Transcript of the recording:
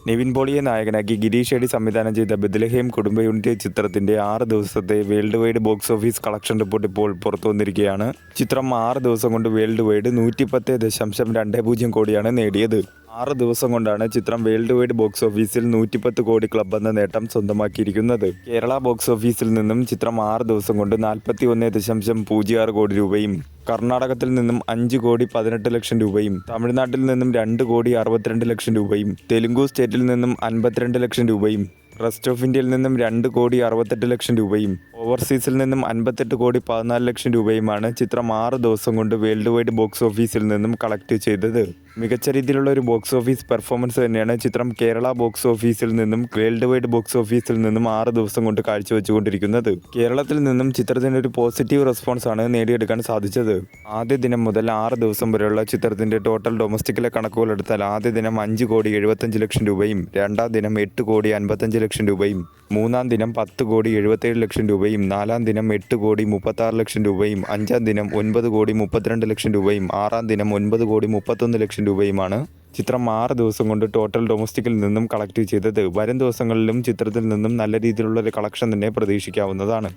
നിവിൻ പോളിയെ നായകനാക്കി ഗിരീഷ് ഷെഡി സംവിധാനം ചെയ്ത ബെത്ലഹേം കുടുംബ യൂണിറ്റ് ചിത്രത്തിന്റെ 6 ദിവസത്തെ world wide box office collection report ഇപ്പോൾ പുറത്തു വന്നിരിക്കുകയാണ്. ചിത്രം 6 ദിവസം കൊണ്ട് വേൾഡ് വൈഡ് 110.20 കോടിയാണ് നേടിയത്. 6 ദിവസം കൊണ്ടാണ് ചിത്രം വേൾഡ് വൈഡ് ബോക്സ് ഓഫീസിൽ 110 കോടി ക്ലബ് എന്ന നേട്ടം സ്വന്തമാക്കിയിരിക്കുന്നത്. കേരള ബോക്സ് ഓഫീസിൽ നിന്നും ചിത്രം 6 ദിവസം കൊണ്ട് 41.06 കോടി രൂപയും, കർണാടകത്തിൽ നിന്നും 5 കോടി 18 ലക്ഷം രൂപയും, തമിഴ്നാട്ടിൽ നിന്നും 2 കോടി 62 ലക്ഷം രൂപയും, തെലുങ്കു സ്റ്റേറ്റിൽ നിന്നും 52 ലക്ഷം രൂപയും, റെസ്റ്റ് ഓഫ് ഇന്ത്യയിൽ നിന്നും 2 കോടി 68 ലക്ഷം രൂപയും, ഓവർസീസിൽ നിന്നും 58 കോടി 14 ലക്ഷം രൂപയുമാണ് ചിത്രം 6 ദിവസം കൊണ്ട് വേൾഡ് വൈഡ് ബോക്സ് ഓഫീസിൽ നിന്നും കളക്ട് ചെയ്തത്. മികച്ച രീതിയിലുള്ള ഒരു ബോക്സ് ഓഫീസ് പെർഫോമൻസ് തന്നെയാണ് ചിത്രം കേരള ബോക്സ് ഓഫീസിൽ നിന്നും വേൾഡ് വൈഡ് ബോക്സ് ഓഫീസിൽ നിന്നും 6 ദിവസം കൊണ്ട് കാഴ്ചവെച്ചുകൊണ്ടിരിക്കുന്നത്. കേരളത്തിൽ നിന്നും ചിത്രത്തിന് ഒരു പോസിറ്റീവ് റെസ്പോൺസ് ആണ് നേടിയെടുക്കാൻ സാധിച്ചത്. ആദ്യ ദിനം മുതൽ 6 ദിവസം വരെയുള്ള ചിത്രത്തിന്റെ ടോട്ടൽ ഡൊമസ്റ്റിക്കിലെ കണക്കുകൾ എടുത്താൽ ആദ്യ ദിനം 5 കോടി 75 ലക്ഷം രൂപയും, രണ്ടാം ദിനം 8 കോടി 55 ലക്ഷം രൂപയും, മൂന്നാം ദിനം 10 കോടി 77 ലക്ഷം രൂപയും, നാലാം ദിനം 8 കോടി 36 ലക്ഷം രൂപയും, അഞ്ചാം ദിനം 9 കോടി 32 ലക്ഷം രൂപയും, ആറാം ദിനം 9 കോടി 31 ലക്ഷം രൂപയുമാണ് ചിത്രം 6 ദിവസം കൊണ്ട് ടോട്ടൽ ഡൊമസ്റ്റിക്കിൽ നിന്നും കളക്ട് ചെയ്തത്. വരും ദിവസങ്ങളിലും ചിത്രത്തിൽ നിന്നും നല്ല രീതിയിലുള്ള ഒരു കളക്ഷൻ തന്നെ പ്രതീക്ഷിക്കാവുന്നതാണ്.